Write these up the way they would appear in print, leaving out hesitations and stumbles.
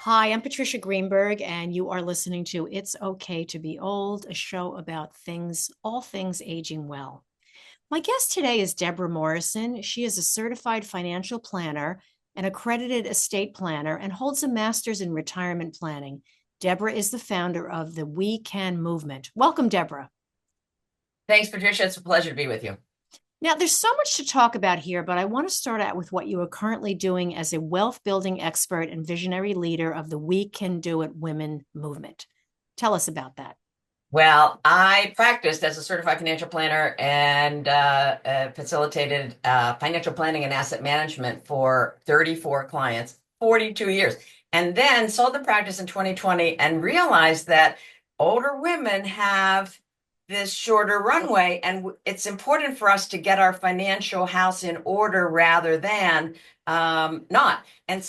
Hi, I'm Patricia Greenberg, and you are listening to It's Okay to Be Old, a show about all things aging well. My guest today is Debra Morrison. She is a certified financial planner, an accredited estate planner, and holds a master's in retirement planning. Debra is the founder of the We Can movement. Welcome, Debra. Thanks, Patricia. It's a pleasure to be with you. Now, there's so much to talk about here, but I want to start out with what you are currently doing as a wealth building expert and visionary leader of the We Can Do It Women movement. Tell us about that. Well, I practiced as a certified financial planner and facilitated financial planning and asset management for 34 clients, 42 years, and then sold the practice in 2020 and realized that older women have this shorter runway, and it's important for us to get our financial house in order rather than not. And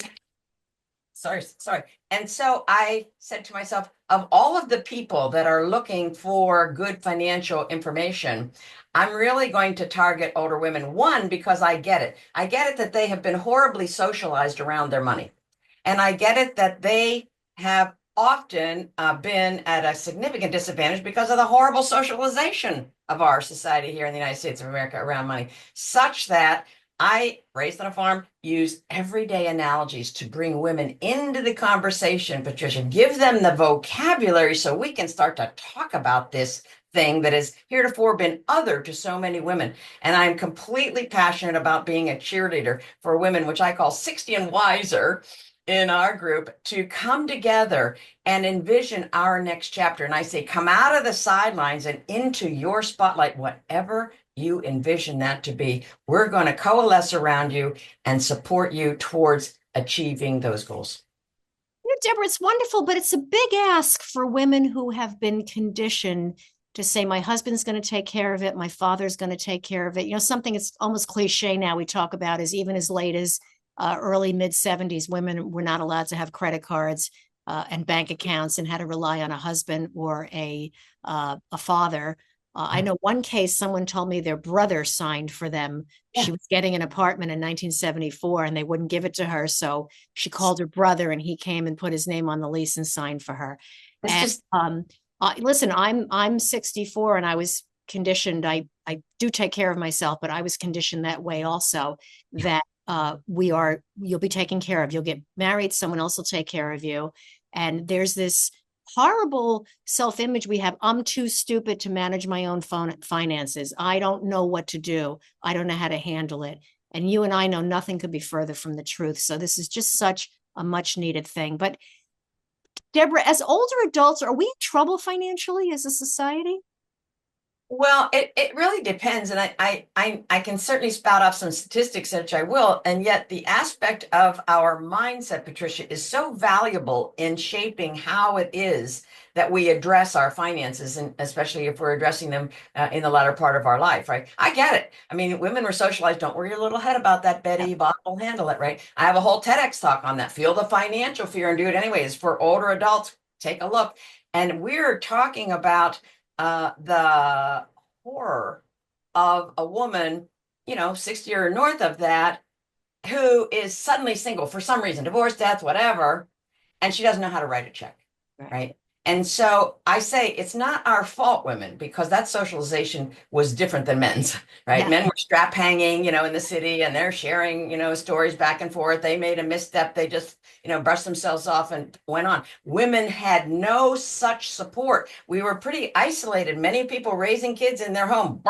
sorry. And so I said to myself, of all of the people that are looking for good financial information, I'm really going to target older women. One, because I get it. I get it that they have been horribly socialized around their money. And I get it that they have often been at a significant disadvantage because of the horrible socialization of our society here in the United States of America around money, such that I, raised on a farm, use everyday analogies to bring women into the conversation, Patricia. Give them the vocabulary so we can start to talk about this thing that has heretofore been other to so many women. And I'm completely passionate about being a cheerleader for women, which I call 60 and wiser in our group, to come together and envision our next chapter. And I say, come out of the sidelines and into your spotlight, whatever you envision that to be. We're going to coalesce around you and support you towards achieving those goals. Debra, it's wonderful, but it's a big ask for women who have been conditioned to say, my husband's going to take care of it, my father's going to take care of it. Something that's almost cliche now we talk about is even as late as early mid 70s, women were not allowed to have credit cards and bank accounts and had to rely on a husband or a father. I know one case, someone told me their brother signed for them. Yeah. She was getting an apartment in 1974 and they wouldn't give it to her. So she called her brother and he came and put his name on the lease and signed for her. It's And just listen, I'm 64 and I was conditioned. I do take care of myself, but I was conditioned that way also, that you'll be taken care of. You'll get married, someone else will take care of you. And there's this horrible self-image we have. I'm too stupid to manage my own finances. I don't know what to do. I don't know how to handle it. And you and I know nothing could be further from the truth. So this is just such a much needed thing. But Debra, as older adults, are we in trouble financially as a society? Well, it really depends, and I can certainly spout off some statistics, which I will, and yet the aspect of our mindset, Patricia, is so valuable in shaping how it is that we address our finances, and especially if we're addressing them in the latter part of our life, right? I get it. I mean, women were socialized. Don't worry your little head about that, Betty. Bob will handle it, right? I have a whole TEDx talk on that. Feel the financial fear and do it anyways. For older adults, take a look, and we're talking about the horror of a woman, 60 or north of that, who is suddenly single for some reason, divorce, death, whatever, and she doesn't know how to write a check, Right. right? And so I say it's not our fault, women, because that socialization was different than men's, right? Yeah. Men were strap hanging, in the city, and they're sharing, stories back and forth. They made a misstep. They just, brushed themselves off and went on. Women had no such support. We were pretty isolated. Many people raising kids in their home,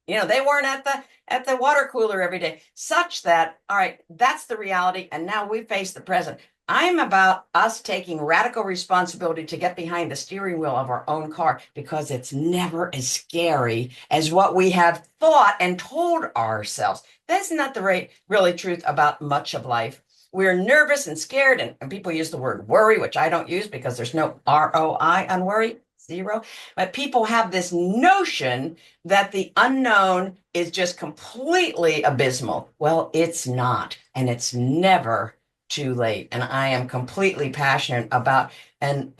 they weren't at the water cooler every day, such that, all right, that's the reality. And now we face the present. I'm about us taking radical responsibility to get behind the steering wheel of our own car, because it's never as scary as what we have thought and told ourselves. That's not the really truth about much of life. We're nervous and scared, and people use the word worry, which I don't use because there's no ROI on worry, zero. But people have this notion that the unknown is just completely abysmal. Well, it's not, and it's never too late. And I am completely passionate about and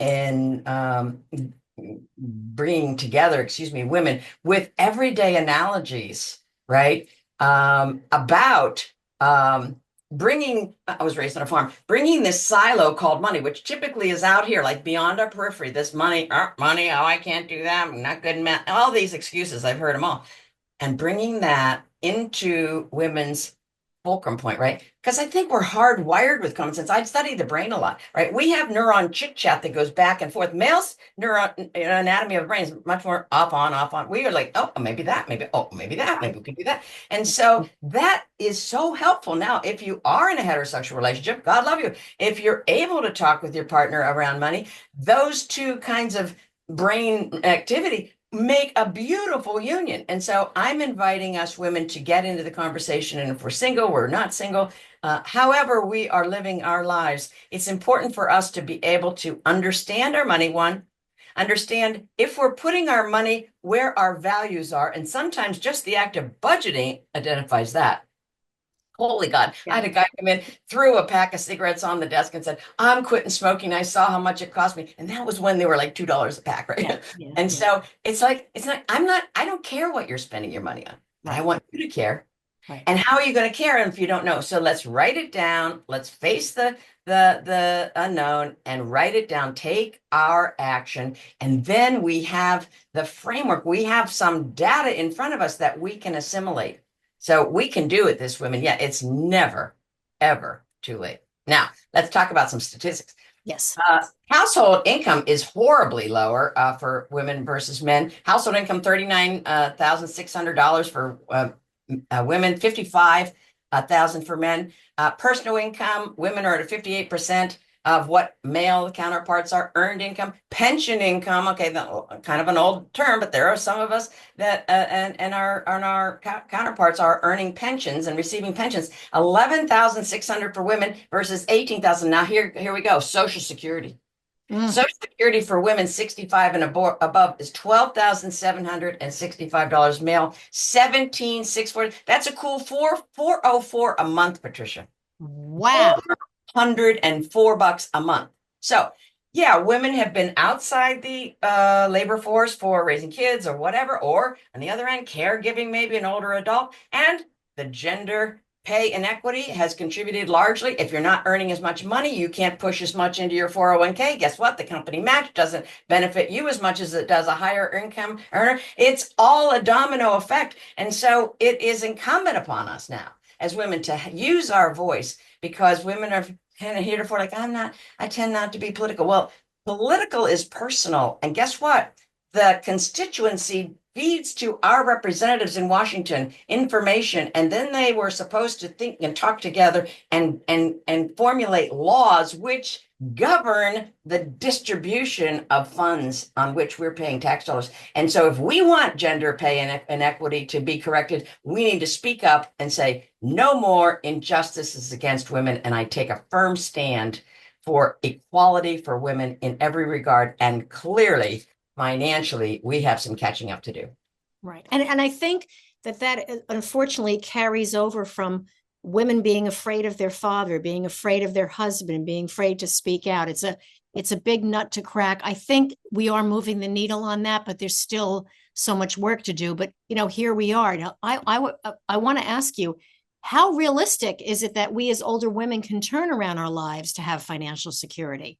bringing together, women with everyday analogies, right? About I was raised on a farm, bringing this silo called money, which typically is out here, like beyond our periphery, this money, oh, I can't do that. I'm not good in math. All these excuses, I've heard them all. And bringing that into women's fulcrum point, right? Because I think we're hardwired with common sense. I study the brain a lot, right? We have neuron chit chat that goes back and forth. Males' neuron anatomy of the brain is much more off on, off on. We are like, oh, maybe that, maybe, oh, maybe that, maybe we can do that. And so that is so helpful. Now, if you are in a heterosexual relationship, God love you. If you're able to talk with your partner around money, those two kinds of brain activity make a beautiful union. And so I'm inviting us women to get into the conversation. And if we're single, we're not single. However, we are living our lives, it's important for us to be able to understand our money, one, understand if we're putting our money where our values are. And sometimes just the act of budgeting identifies that. Holy God. I had a guy come in, threw a pack of cigarettes on the desk and said, I'm quitting smoking. I saw how much it cost me. And that was when they were like $2 a pack, right? And so it's like, I don't care what you're spending your money on, but I want you to care. Right. And how are you going to care if you don't know? So let's write it down. Let's face the unknown and write it down. Take our action. And then we have the framework. We have some data in front of us that we can assimilate. So we can do it, this women. Yeah, it's never, ever too late. Now, let's talk about some statistics. Yes. Household income is horribly lower for women versus men. Household income, $39,600 for women, $55,000 for men. Personal income, women are at 58% of what male counterparts are. Earned income, pension income. Okay, kind of an old term, but there are some of us that and our counterparts are earning pensions and receiving pensions. 11,600 for women versus 18,000. Now here we go. Social Security. Social Security for women 65 and above is $12,765. Male, $17,640. That's a cool $404 a month, Patricia. Wow. $104 a month. So yeah, women have been outside the labor force for raising kids or whatever, or on the other end, caregiving, maybe an older adult, and the gender pay inequity has contributed largely. If you're not earning as much money, you can't push as much into your 401k. Guess what? The company match doesn't benefit you as much as it does a higher income earner. It's all a domino effect. And so it is incumbent upon us now as women to use our voice, because women are kind of heretofore like, I tend not to be political. Well, political is personal. And guess what? The constituency feeds to our representatives in Washington information, and then they were supposed to think and talk together and formulate laws which govern the distribution of funds on which we're paying tax dollars. And so if we want gender pay inequity to be corrected, we need to speak up and say, no more injustices against women. And I take a firm stand for equality for women in every regard. And clearly, financially, we have some catching up to do. Right. And I think that unfortunately carries over from women being afraid of their father, being afraid of their husband, being afraid to speak out. It's a big nut to crack. I think we are moving the needle on that, but there's still so much work to do. But, here we are. Now, I want to ask you, how realistic is it that we as older women can turn around our lives to have financial security?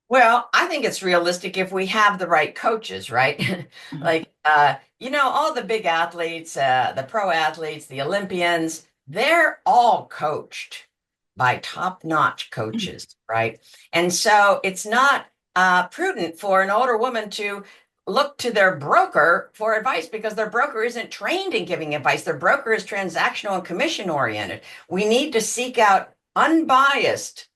Well, I think it's realistic if we have the right coaches, right? Like, all the big athletes, the pro athletes, the Olympians, they're all coached by top-notch coaches, right? And so it's not prudent for an older woman to look to their broker for advice, because their broker isn't trained in giving advice. Their broker is transactional and commission oriented. We need to seek out unbiased,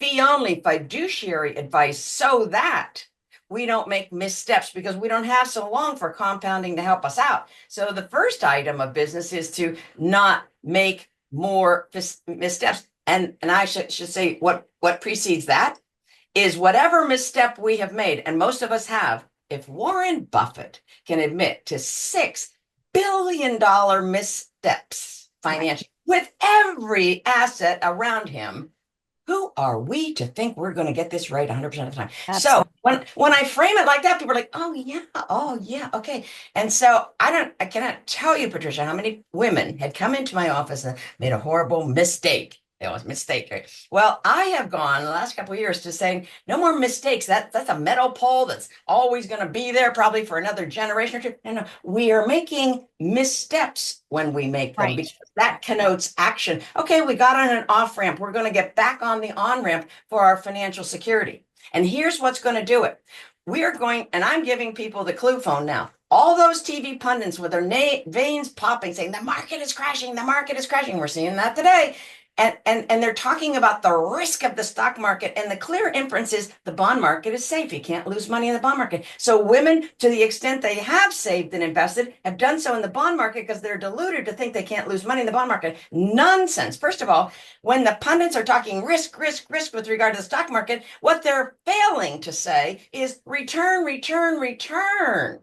fee-only fiduciary advice so that we don't make missteps, because we don't have so long for compounding to help us out. So the first item of business is to not make more missteps. And I should say what precedes that is whatever misstep we have made, and most of us have. If Warren Buffett can admit to $6 billion missteps financially with every asset around him, who are we to think we're going to get this right 100% of the time? Absolutely. So When I frame it like that, people are like, oh yeah, okay. And so I cannot tell you, Patricia, how many women had come into my office and made a horrible mistake. It was a mistake. Right? Well, I have gone the last couple of years to saying no more mistakes. That's a metal pole that's always going to be there, probably for another generation or two. No, we are making missteps when we make them Right. because that connotes action. Okay, we got on an off ramp. We're going to get back on the on ramp for our financial security. And here's what's going to do it. We are going, and I'm giving people the clue phone now. All those TV pundits with their veins popping, saying the market is crashing, the market is crashing. We're seeing that today. And they're talking about the risk of the stock market. And the clear inference is the bond market is safe. You can't lose money in the bond market. So women, to the extent they have saved and invested, have done so in the bond market because they're deluded to think they can't lose money in the bond market. Nonsense. First of all, when the pundits are talking risk, risk, risk with regard to the stock market, what they're failing to say is return, return, return.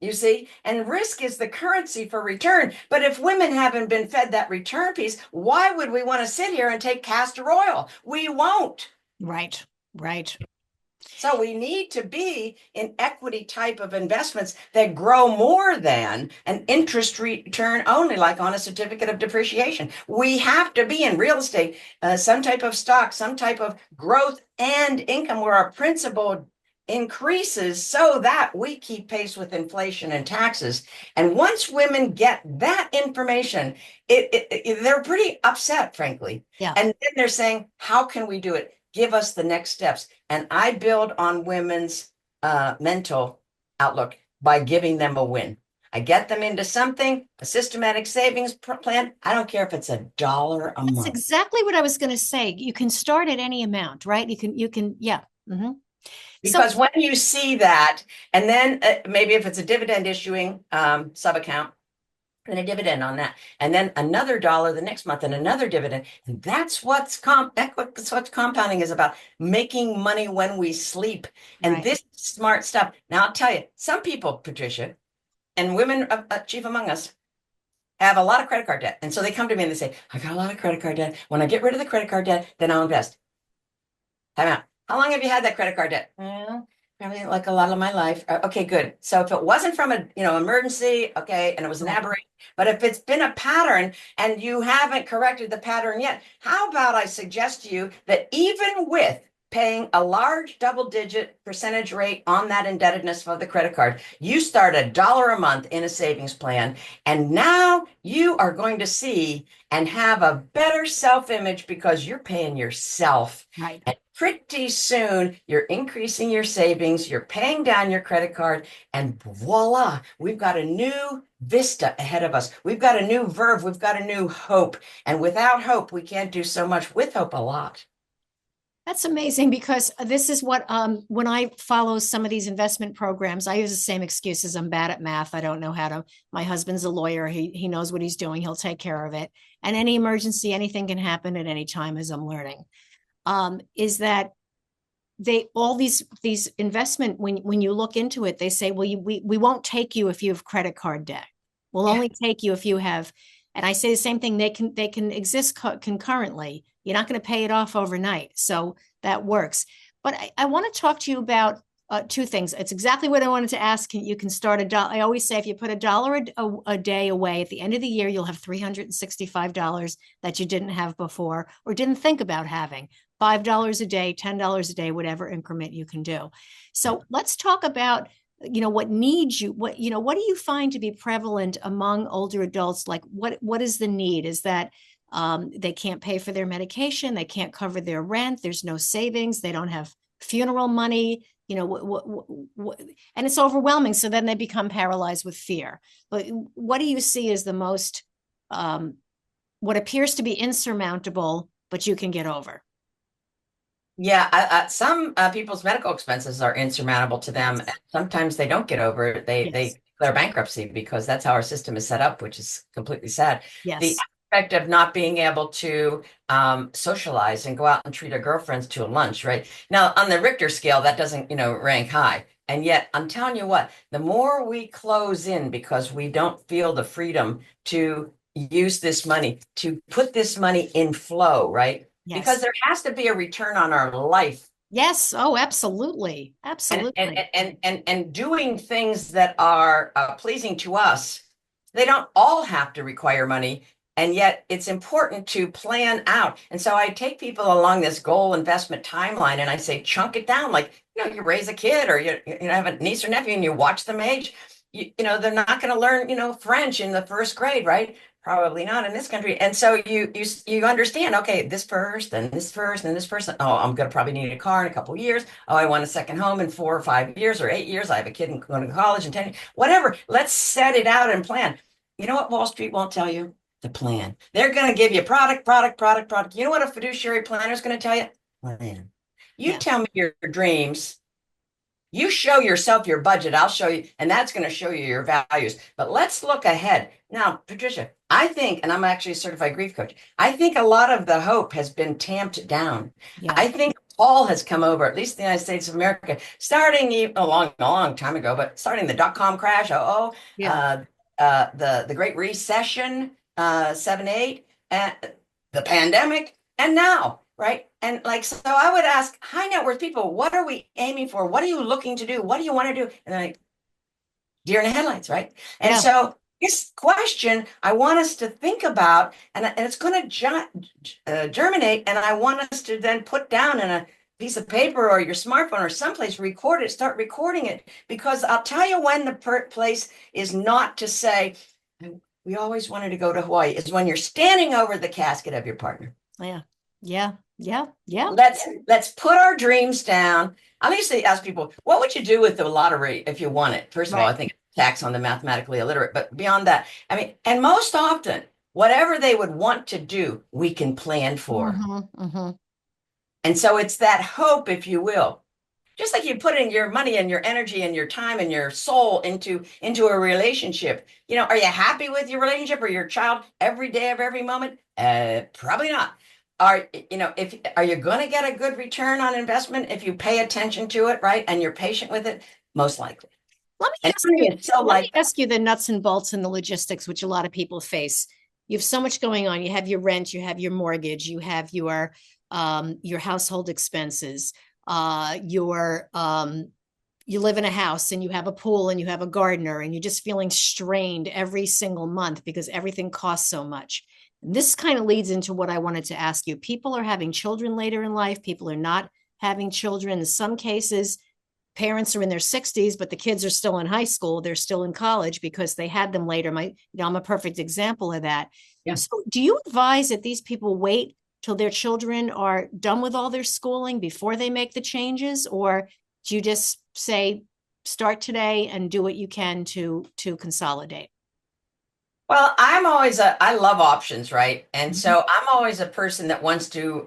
You see, and risk is the currency for return. But if women haven't been fed that return piece, why would we want to sit here and take castor oil? We won't. Right. Right. So we need to be in equity type of investments that grow more than an interest return only, like on a certificate of depreciation. We have to be in real estate, some type of stock, some type of growth and income where our principal increases so that we keep pace with inflation and taxes. And once women get that information, they're pretty upset, frankly. Yeah. And then they're saying, how can we do it? Give us the next steps. And I build on women's mental outlook by giving them a win. I get them into something, a systematic savings plan. I don't care if it's $1 a That's month. exactly what I was going to say. You can start at any amount, right? Yeah. Mm-hmm. Because when you see that, and then maybe if it's a dividend issuing sub account, then a dividend on that, and then another dollar the next month, and another dividend. And that's what's compounding is about, making money when we sleep. And Right. this smart stuff. Now I'll tell you, some people, Patricia, and women chief among us, have a lot of credit card debt, and so they come to me and they say, "I got a lot of credit card debt. When I get rid of the credit card debt, then I'll invest." Time out. How long have you had that credit card debt? Well, probably like a lot of my life. Okay, good. So if it wasn't from a emergency, okay, and it was an aberration, but if it's been a pattern and you haven't corrected the pattern yet, how about I suggest to you that even with paying a large double-digit percentage rate on that indebtedness for the credit card, you start $1 a month in a savings plan, and now you are going to see and have a better self-image because you're paying yourself. Right. And pretty soon you're increasing your savings, you're paying down your credit card, and voila, we've got a new vista ahead of us. We've got a new verve, we've got a new hope. And without hope, we can't do so much. With hope, a lot. That's amazing because this is what when I follow some of these investment programs, I use the same excuses. I'm bad at math. I don't know how to. My husband's a lawyer. He knows what he's doing. He'll take care of it. And any emergency, anything can happen at any time, as I'm learning. Is that they all these investment when you look into it, they say, well, we won't take you if you have credit card debt. We'll only take you if you have. And I say the same thing. They can exist concurrently. You're not going to pay it off overnight. So that works. But I want to talk to you about two things. It's exactly what I wanted to ask. You can start $1. I always say if you put $1 a day away, at the end of the year, you'll have $365 that you didn't have before or didn't think about having. $5 a day, $10 a day, whatever increment you can do. So let's talk about what needs you, what do you find to be prevalent among older adults? Like what is the need? Is that they can't pay for their medication, they can't cover their rent, there's no savings, they don't have funeral money, and it's overwhelming. So then they become paralyzed with fear. But what do you see as the most, what appears to be insurmountable, but you can get over? Yeah, some people's medical expenses are insurmountable to them. Yes. Sometimes they don't get over it. They Yes. declare bankruptcy because that's how our system is set up, which is completely sad. The Yes. aspect of not being able to socialize and go out and treat our girlfriends to a lunch, right? Now, on the Richter scale, that doesn't, rank high. And yet, I'm telling you what, the more we close in because we don't feel the freedom to use this money, to put this money in flow, right? Yes. Because there has to be a return on our life Yes. Oh, absolutely. and Absolutely. doing things that are pleasing to us. They don't all have to require money, and yet it's important to plan out. And so I take people along this goal investment timeline, and I say chunk it down. Like, you raise a kid, or you have a niece or nephew, and you watch them age. They're not going to learn French in the first grade, right? Probably not in this country. And so you understand, okay, this first, and this first, and this person. Oh, I'm gonna probably need a car in a couple of years. Oh, I want a second home in 4 or 5 years or 8 years. I have a kid going to college in 10 years. Whatever. Let's set it out and plan. You know what Wall Street won't tell you? The plan. They're gonna give you product, product, product, product. You know what a fiduciary planner is gonna tell you? Plan. You Yeah. tell me your dreams. You show yourself your budget, I'll show you, and that's going to show you your values. But let's look ahead. Now, Patricia, I think, and I'm actually a certified grief coach, I think a lot of the hope has been tamped down. Yeah. I think Paul has come over, at least in the United States of America, starting a long time ago, but starting the dot-com crash, Yeah. the Great Recession, 7, 8, and the pandemic, and now, right? And like, so I would ask high net worth people, what are we aiming for? What are you looking to do? What do you want to do? And like, deer in the headlights, right? And Yeah. so this question I want us to think about, and it's going to germinate, and I want us to then put down in a piece of paper or your smartphone or someplace, record it, start recording it, because I'll tell you when the place is not to say, we always wanted to go to Hawaii, is when you're standing over the casket of your partner. Yeah. Yeah. Yeah. Yeah. Let's put our dreams down. I used to ask people, what would you do with the lottery if you won it? First of all, Right. I think it's a tax on the mathematically illiterate, but beyond that, I mean, and most often, whatever they would want to do, we can plan for. Mm-hmm. Mm-hmm. And so it's that hope, if you will. Just like you put in your money and your energy and your time and your soul into a relationship. Are you happy with your relationship or your child every day of every moment? Probably not. If are you going to get a good return on investment if you pay attention to it, right? And you're patient with it? Most likely. Let me And ask you, it's so let me like that. ask you the nuts and bolts and the logistics, which a lot of people face. You have so much going on. You have your rent, you have your mortgage, you have your household expenses, you live in a house and you have a pool and you have a gardener and you're just feeling strained every single month because everything costs so much. This kind of leads into what I wanted to ask you. People are having children later in life, people are not having children. In some cases, parents are in their 60s, but the kids are still in high school, they're still in college because they had them later. I'm a perfect example of that. Yeah. So do you advise that these people wait till their children are done with all their schooling before they make the changes, or do you just say start today and do what you can to consolidate? Well, I love options, right? And Mhm. so I'm always a person that wants to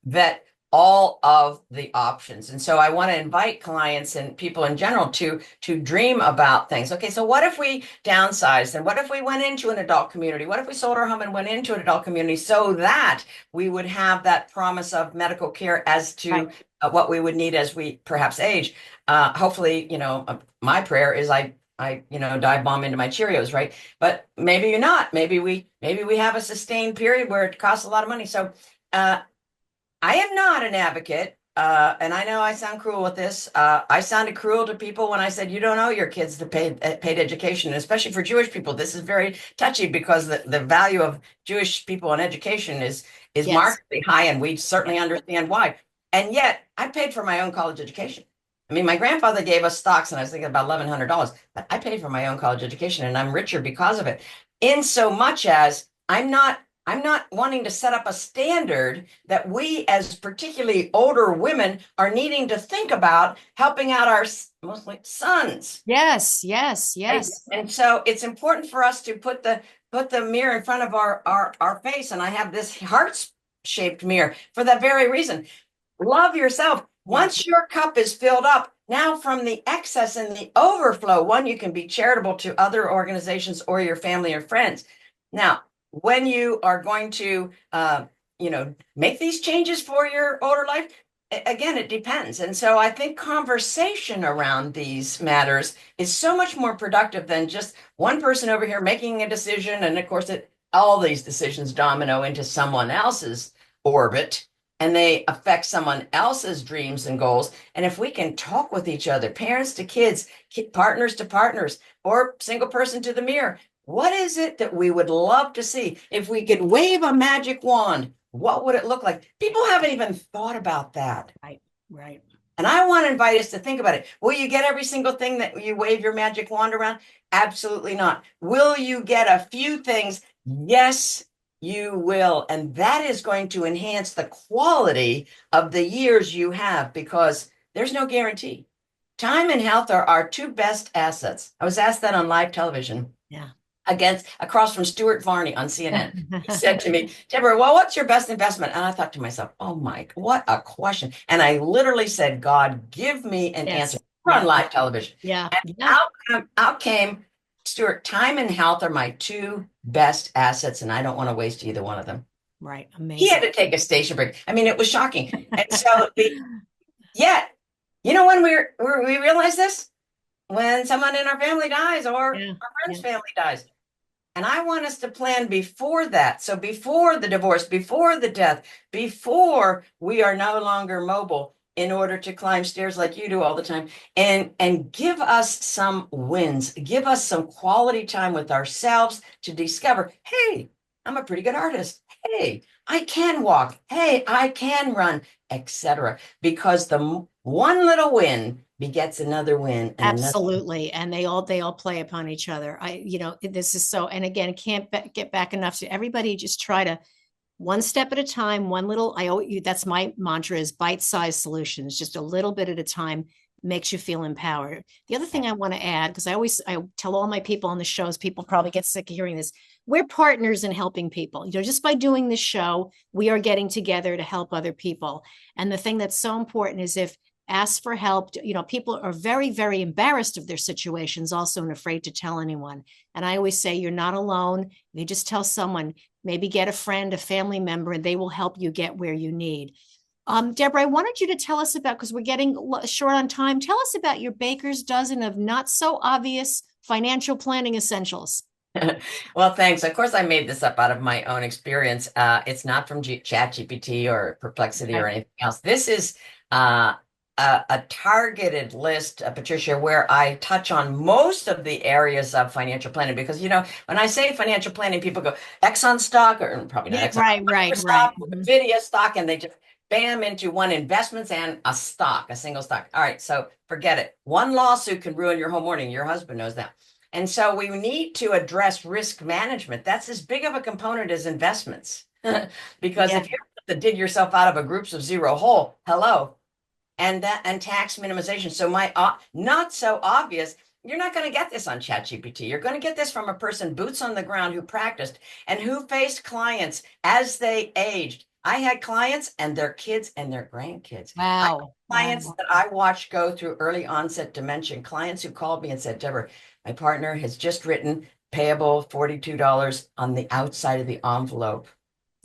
vet all of the options. And so I want to invite clients and people in general to dream about things. Okay, so what if we downsized? And what if we went into an adult community? What if we sold our home and went into an adult community so that we would have that promise of medical care as Right. to what we would need as we perhaps age? Hopefully, my prayer is I dive bomb into my Cheerios, right? But maybe you're not. Maybe we have a sustained period where it costs a lot of money. So uh, I am not an advocate, and I know I sound cruel with this. I sounded cruel to people when I said you don't owe your kids the paid education, and especially for Jewish people. This is very touchy because the value of Jewish people in education is Yes. markedly high, and we certainly understand why. And yet, I paid for my own college education. I mean, my grandfather gave us stocks, and I was thinking about $1,100, but I paid for my own college education, and I'm richer because of it. In so much as I'm not wanting to set up a standard that we, as particularly older women, are needing to think about helping out our mostly sons. Yes. Yes. Right? Yes. And so it's important for us to put the mirror in front of our face. And I have this heart-shaped mirror for that very reason. Love yourself. Yeah. Once your cup is filled up, now from the excess and the overflow, one, you can be charitable to other organizations or your family or friends. Now, when you are going to, make these changes for your older life, again, it depends. And so I think conversation around these matters is so much more productive than just one person over here making a decision. And of course, all these decisions domino into someone else's orbit. and they affect someone else's dreams and goals. And if we can talk with each other, parents to kids, partners to partners, or single person to the mirror, what is it that we would love to see? If we could wave a magic wand, what would it look like? People haven't even thought about that. Right, right. And I want to invite us to think about it. Will you get every single thing that you wave your magic wand around? Absolutely not. Will you get a few things? Yes, you will. And that is going to enhance the quality of the years you have because there's no guarantee. Time and health are our two best assets. I was asked that on live television Yeah. across from Stuart Varney on CNN. He said to me, Deborah, well, what's your best investment? And I thought to myself, oh, Mike, what a question. And I literally said, God, give me an answer. Yes. We're on Yeah. live television. Yeah. And Yeah. out came Stuart, time and health are my two best assets, and I don't want to waste either one of them. Right. He Amazing. had to take a station break. I mean, it was shocking. And so, yet, you know, when we realize this, when someone in our family dies or our Yeah. friend's Yeah. family dies, and I want us to plan before that. So before the divorce, before the death, before we are no longer mobile in order to climb stairs like you do all the time and give us some wins, give us some quality time with ourselves to discover, hey, I'm a pretty good artist. Hey, I can walk. Hey, I can run, etc. Because the one little win begets another win and another. Absolutely. And they all play upon each other. This is so, and again, can't get back enough to everybody just try to one step at a time, one little, that's my mantra is bite-sized solutions, just a little bit at a time makes you feel empowered. The other thing I want to add, because I tell all my people on the shows, people probably get sick of hearing this. We're partners in helping people. Just by doing this show, we are getting together to help other people. And the thing that's so important is if ask for help. People are very, very embarrassed of their situations also and afraid to tell anyone. And I always say, you're not alone. You just tell someone, maybe get a friend, a family member, and they will help you get where you need. Deborah, I wanted you to tell us about, because we're getting short on time, tell us about your baker's dozen of not so obvious financial planning essentials. Well, thanks. Of course, I made this up out of my own experience. It's not from ChatGPT or Perplexity or Okay. anything else. This is a targeted list, Patricia, where I touch on most of the areas of financial planning. Because, when I say financial planning, people go Exxon stock, or probably not Yeah, Exxon, right, right, Microsoft, right. Mhm. Nvidia stock, and they just bam into one investments and a stock, a single stock. All right, so forget it. One lawsuit can ruin your whole morning. Your husband knows that. And so we need to address risk management. That's as big of a component as investments. Because Yeah. if you have to dig yourself out of a groups of zero hole, hello, and tax minimization. So my not so obvious, you're not going to get this on ChatGPT. You're going to get this from a person boots on the ground who practiced and who faced clients as they aged. I had clients and their kids and their grandkids. I had Wow. clients Wow. that I watched go through early onset dementia, clients who called me and said, Deborah, my partner has just written payable $42 on the outside of the envelope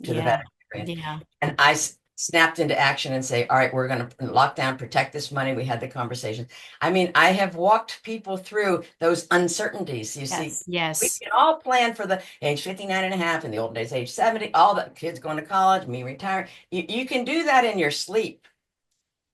to the Yeah. veterinarian. Yeah. And I snapped into action and say, all right, we're going to lock down, protect this money. We had the conversation. I mean, I have walked people through those uncertainties. You see, Yes. we Yes. can all plan for the age 59 and a half, in the old days, age 70, all the kids going to college, me retiring. You can do that in your sleep,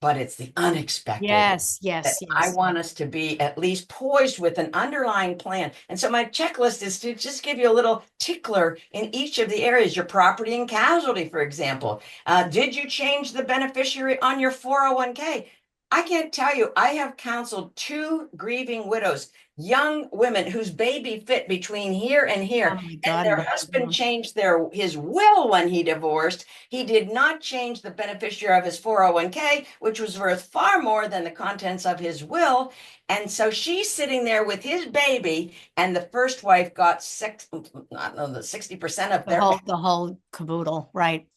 but it's the unexpected Yes. that Yes. I Yes. want us to be at least poised with an underlying plan. And so my checklist is to just give you a little tickler in each of the areas, your property and casualty, for example. Did you change the beneficiary on your 401k? I can't tell you, I have counseled two grieving widows, young women whose baby fit between here and Oh here, my and God. their husband changed his will when he divorced. He did not change the beneficiary of his 401k, which was worth far more than the contents of his will. And so she's sitting there with his baby, and the first wife got 60% of The their. whole caboodle. Right.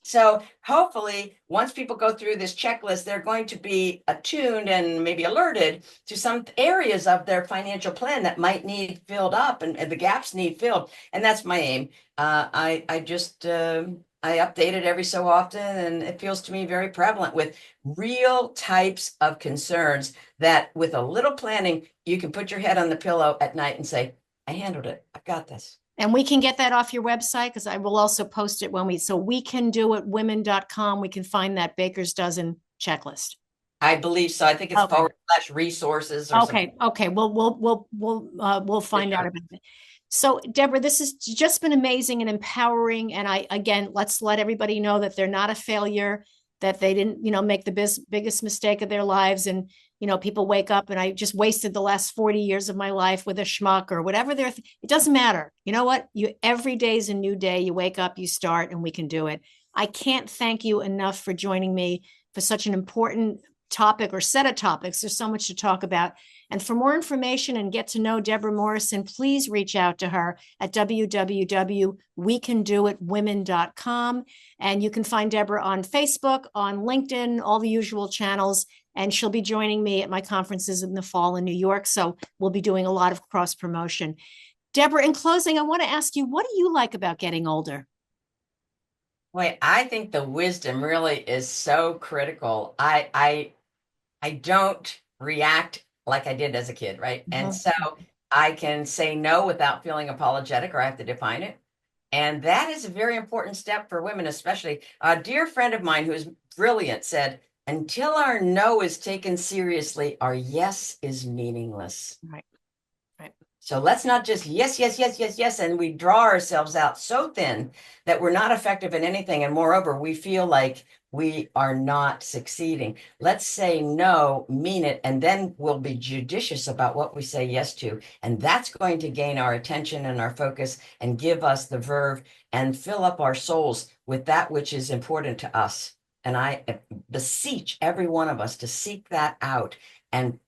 So hopefully, once people go through this checklist, they're going to be attuned and maybe alerted to some areas of their financial plan that might need filled up and the gaps need filled. And that's my aim. I just I update it every so often, and it feels to me very prevalent with real types of concerns that with a little planning, you can put your head on the pillow at night and say, I handled it. I've got this. And we can get that off your website because I will also post it so we can do it women.com. We can find that baker's dozen checklist. I believe so. I think it's Okay. / resources or something. Okay. We'll find out about it. So, Debra, this has just been amazing and empowering. And again, let's let everybody know that they're not a failure, that they didn't, make the biggest mistake of their lives. And, people wake up and I just wasted the last 40 years of my life with a schmuck or whatever it doesn't matter. You know what? Every day is a new day. You wake up, you start, and we can do it. I can't thank you enough for joining me for such an important topic or set of topics. There's so much to talk about. And for more information and get to know Debra Morrison, please reach out to her at www.wecandoitwomen.com. And you can find Debra on Facebook, on LinkedIn, all the usual channels. And she'll be joining me at my conferences in the fall in New York. So we'll be doing a lot of cross promotion. Debra, in closing, I want to ask you, what do you like about getting older? Wait, I think the wisdom really is so critical. I don't react like I did as a kid, right? And so I can say no without feeling apologetic, or I have to define it. And that is a very important step for women, especially. A dear friend of mine who's brilliant said, until our no is taken seriously, our yes is meaningless. Right. Right. So let's not just yes, yes, yes, yes, yes. And we draw ourselves out so thin that we're not effective in anything. And moreover, we feel like we are not succeeding. Let's say no, mean it, and then we'll be judicious about what we say yes to. And that's going to gain our attention and our focus and give us the verve and fill up our souls with that which is important to us. And I beseech every one of us to seek that out and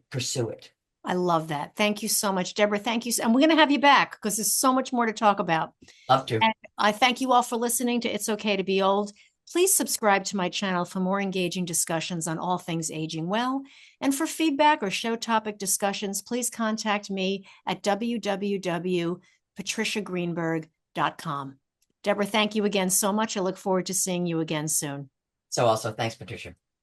pursue it. I love that. Thank you so much, Debra. Thank you. And we're going to have you back because there's so much more to talk about. Love to. And I thank you all for listening to It's Okay to Be Old. Please subscribe to my channel for more engaging discussions on all things aging well. And for feedback or show topic discussions, please contact me at www.patriciagreenberg.com. Debra, thank you again so much. I look forward to seeing you again soon. So also, thanks, Patricia.